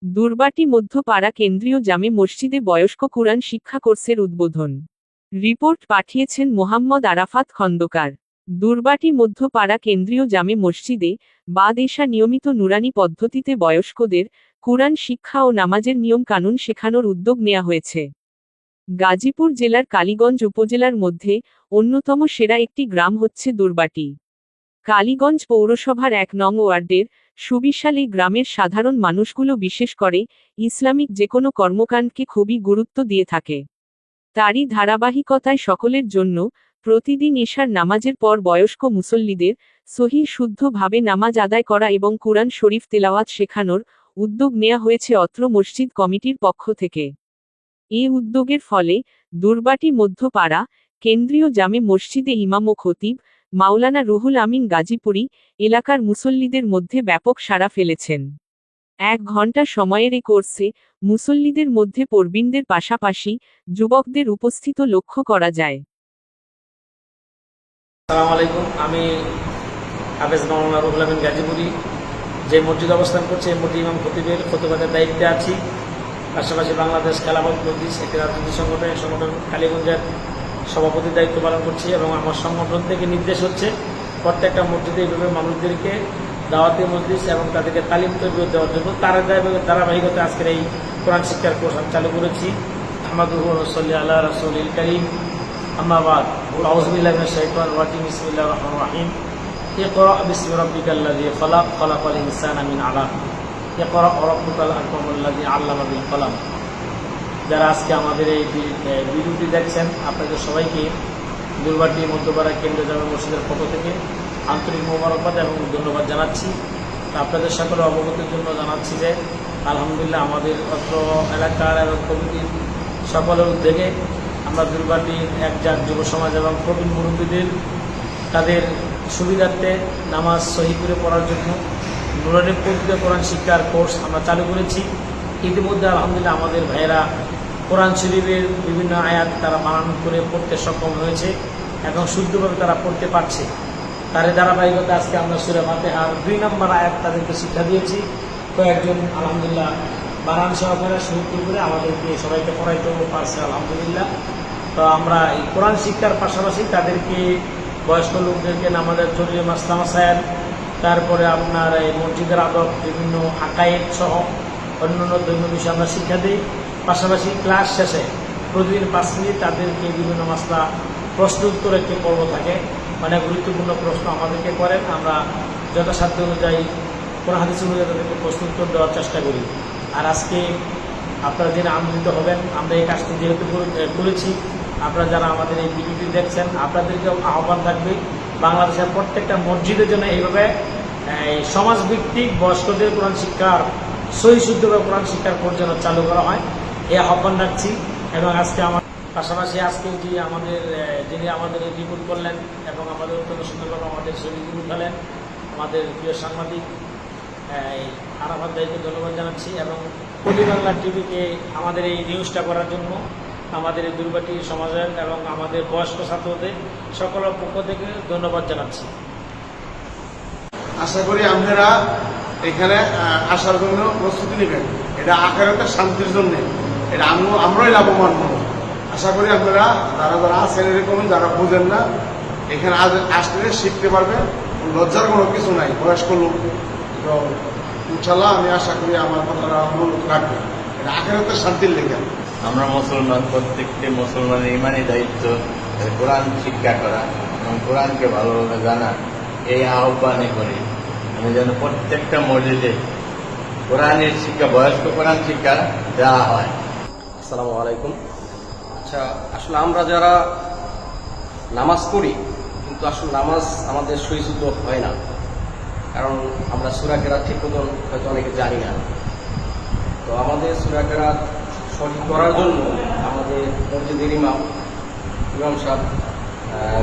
দুর্বাটি মধ্যপাড়া কেন্দ্রীয় জামে মসজিদে বয়স্ক কুরআন শিক্ষা কোর্সের উদ্বোধন। রিপোর্ট পাঠিয়েছেন মোহাম্মদ আরাফাত খন্দকার। দুর্বাটি মধ্যপাড়া কেন্দ্রীয় জামে মসজিদে বাদেশা নিয়মিত নুরানি পদ্ধতিতে বয়স্কদের কুরআন শিক্ষা ও নামাজের নিয়ম কানুন শেখানোর উদ্যোগ নেওয়া হয়েছে। গাজীপুর জেলার কালীগঞ্জ উপজেলার মধ্যে অন্যতম সেরা একটি গ্রাম হচ্ছে দুর্বাটি। কালীগঞ্জ পৌরসভার ১ নং ওয়ার্ডের সুবিশাল এই গ্রামের সাধারণ মানুষগুলো বিশেষ করে ইসলামিক যেকোনো কর্মকাণ্ডকে খুবই গুরুত্ব দিয়ে থাকে। তারই ধারাবাহিকতায় সকলের জন্য প্রতিদিন এশার নামাজের পর বয়স্ক মুসল্লিদের সহিহ শুদ্ধভাবে নামাজ আদায় করা এবং কুরআন শরীফ তেলাওয়াত শেখানোর উদ্যোগ নেওয়া হয়েছে অত্র মসজিদ কমিটির পক্ষ থেকে। এই উদ্যোগের ফলে দুর্বাটি মধ্যপাড়া কেন্দ্রীয় জামে মসজিদে ইমাম ও খতিব মাওলানা রুহুল আমিন গাজীপুরি এলাকার মুসল্লিদের মধ্যে ব্যাপক সাড়া ফেলেছেন। ১ ঘণ্টা সময়ের এই কোর্সে মুসল্লিদের মধ্যে প্রবীণদের পাশাপাশি যুবকদের উপস্থিত লক্ষ্য করা যায়। আসসালামু আলাইকুম, আমি হাফেজ মাওলানা রুহুল আমিন গাজীপুরি যে মসজিদ অবস্থান করছে এই মসজিদ ইমাম খতিবের খতিবাদের দায়িত্বে আছি। পাশাপাশি বাংলাদেশ খেলাফত মজলিস একটি রাজনৈতিক সংগঠন কালীগঞ্জের সভাপতির দায়িত্ব পালন করছি এবং আমার সংগঠন থেকে নির্দেশ হচ্ছে প্রত্যেকটা মসজিদে এইভাবে মানুষদেরকে দাওয়াতি মজলিস এবং তাদেরকে তালিম তরবিয়ত দেওয়ার জন্য তার ধারাবাহিকতা আজকের এই কোরআন শিক্ষার কোর্স আমি চালু করেছি। আহমদুল্লাহ রসল্লি আল্লাহ রসুল করিম আম্মা বাদ আউযু বিল্লাহি মিনাশ শাইতানির রাজিম বিসমিল্লাহির রহমানির রহিম ইকরা বিসমি রাব্বিকাল্লাযী খলাক খলাকাল ইনসানা মিন আলাক ইকরা রাব্বুকাল আকরামুল্লাযী আল্লামা বিল কলম। যারা আজকে আমাদের এই ভিডিওটি দেখছেন আপনাদের সবাইকে দুর্বাটি মধ্যপাড়া কেন্দ্রীয় জামে মসজিদের পক্ষ থেকে আন্তরিক মোবারকবাদ এবং ধন্যবাদ জানাচ্ছি। আপনাদের সকলে অবগতির জন্য জানাচ্ছি যে আলহামদুলিল্লাহ আমাদের অত্র এলাকার এবং কমিটির সকলের উদ্যোগে আমরা দুর্বাটির একজাত যুব সমাজ এবং প্রবীণ মুরব্বীদের তাদের সুবিধার্থে নামাজ সহি করে পড়ার জন্য নুরানি পদ্ধতিতে কোরআন শিক্ষার কোর্স আমরা চালু করেছি। ইতিমধ্যে আলহামদুলিল্লাহ আমাদের ভাইয়েরা কোরআন শরীফের বিভিন্ন আয়াত তারা বানান করে পড়তে সক্ষম হয়েছে এবং শুদ্ধভাবে তারা পড়তে পারছে। তার ধারাবাহিকতা আজকে আমরা সূরা ফাতিহার ২ নম্বর আয়াত তাদেরকে শিক্ষা দিয়েছি। কয়েকজন আলহামদুলিল্লাহ বানান সহকারে শুদ্ধ করে আমাদেরকে সবাইকে পড়াইতেও পারছে আলহামদুলিল্লাহ। তো আমরা এই কোরআন শিক্ষার পাশাপাশি তাদেরকে বয়স্ক লোকদেরকে নামাজের জরুরি মাসলা মাসায়েল, তারপরে আপনার এই মসজিদের আদব, বিভিন্ন আকায়েদ সহ অন্যান্য ধর্মীয় বিষয়ে আমরা শিক্ষা দিই। পাশাপাশি ক্লাস শেষে প্রতিদিন ৫ মিনিট তাদেরকে বিভিন্ন মাসলা প্রশ্ন উত্তর একটি পর্ব থাকে, মানে গুরুত্বপূর্ণ প্রশ্ন আমাদেরকে করেন, আমরা যথাসাধ্য অনুযায়ী কোন হাদিস অনুযায়ী তাদেরকে প্রশ্ন উত্তর দেওয়ার চেষ্টা করি। আর আজকে আপনারা জেনে আনন্দিত হবেন, আমরা এই কাজটি যেহেতু করেছি, আপনারা যারা আমাদের এই ভিডিওটি দেখছেন আপনাদেরকেও আহ্বান থাকবে বাংলাদেশের প্রত্যেকটা মসজিদের জন্য এইভাবে সমাজভিত্তিক বয়স্কদের কোরআন শিক্ষার সহি শুদ্ধভাবে কোরআন শিক্ষার কোর্স যেন চালু করা হয়, এই আহ্বান রাখছি। এবং আজকে আমার পাশাপাশি আজকে যিনি আমাদের রিপোর্ট করলেন এবং আমাদের অত্যন্ত সুন্দরভাবে আমাদের ছবি উঠালেন আমাদের প্রিয় সাংবাদিক আরাফাত ভাইকে ধন্যবাদ জানাচ্ছি এবং পল্লী বাংলা টিভিকে আমাদের এই নিউজটা করার জন্য আমাদের এই দুর্বাটি সমাজের এবং আমাদের বয়স্ক ছাত্রদের সকলের পক্ষ থেকে ধন্যবাদ জানাচ্ছি। আশা করি আপনারা এখানে আসার জন্য প্রস্তুতি নেবেন, এটা আখেরাতের শান্তির জন্য, এটা আমরাই লাভবান হব। আশা করি আপনারা যারা আছেন এরকম যারা বুঝেন না এখানে আসলে শিখতে পারবেন, লজ্জার কোনো কিছু নাই, বয়স্ক লোক। তো ইনশাল্লাহ আমি আশা করি আমার কথাটা মূলত রাখবেন, এটা আখেরাতের শান্তির লেগে। আমরা মুসলমান, প্রত্যেকটি মুসলমানের ইমানি দায়িত্ব কোরআন শিক্ষা করা এবং কোরআনকে ভালোভাবে জানা, এই আহ্বানে করি আমি যেন প্রত্যেকটা মসজিদে কোরআনের শিক্ষা, বয়স্ক কোরআন শিক্ষা দেওয়া হয়। আসসালামু আলাইকুম। আচ্ছা, আসলে আমরা যারা নামাজ পড়ি কিন্তু আসলে নামাজ আমাদের সহিশুদ্ধ হয় না, কারণ আমরা সূরা কেরাত ঠিক মতন হয়তো অনেকে জানি না। তো আমাদের সূরা কেরাত সঠিক করার জন্য আমাদের মসজিদের ইমাম সাহেব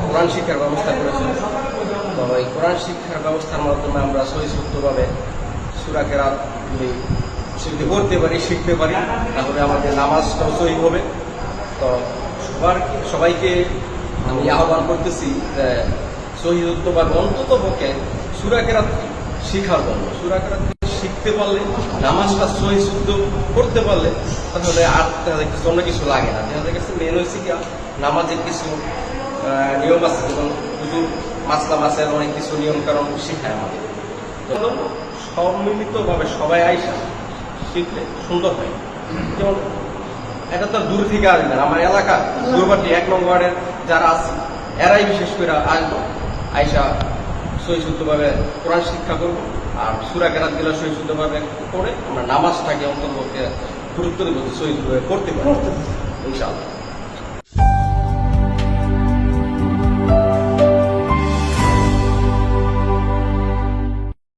কোরআন শিক্ষার ব্যবস্থা করেছেন। তো এই কোরআন শিক্ষার ব্যবস্থার মাধ্যমে আমরা সহিশুদ্ধভাবে সূরা কেরাতগুলি যদি পড়তে পারি, শিখতে পারি, তাহলে আমাদের নামাজটাও সহি হবে। তো সবাইকে আমি আহ্বান করতেছি যে সহিশুদ্ধভাবে অন্তত পক্ষে সূরা কেরাত শিখার জন্য, সূরা কেরাত শিখতে পারলে, নামাজটা সহি শুদ্ধ করতে পারলে, তাহলে আর তাদের কিছু অন্য কিছু লাগে না। তাদের কাছে মেন হয়েছে কি নামাজের কিছু নিয়ম আছে, যেমন হুজুর মাসলা মাসের অনেক কিছু নিয়ম কারণ শিখায় আমাদের। সম্মিলিতভাবে সবাই আইসা শিখলে সুন্দর হয়। যেমন এটা তো দূর থেকে আসবে না, আমার এলাকা দুর্বাটি 1 নং ওয়ার্ডের যারা আছে এরাই বিশেষ করে আসবো, আইসা সহি শুদ্ধভাবে কোরআন শিক্ষা করবো, আর সূরা কেরাত গুলো সহি শুদ্ধভাবে করে আমরা নামাজটাকে অন্তর্ভুক্ত গুরুত্ব দেবো, সহি শুদ্ধভাবে করতে পারবো ইনশাআল্লাহ।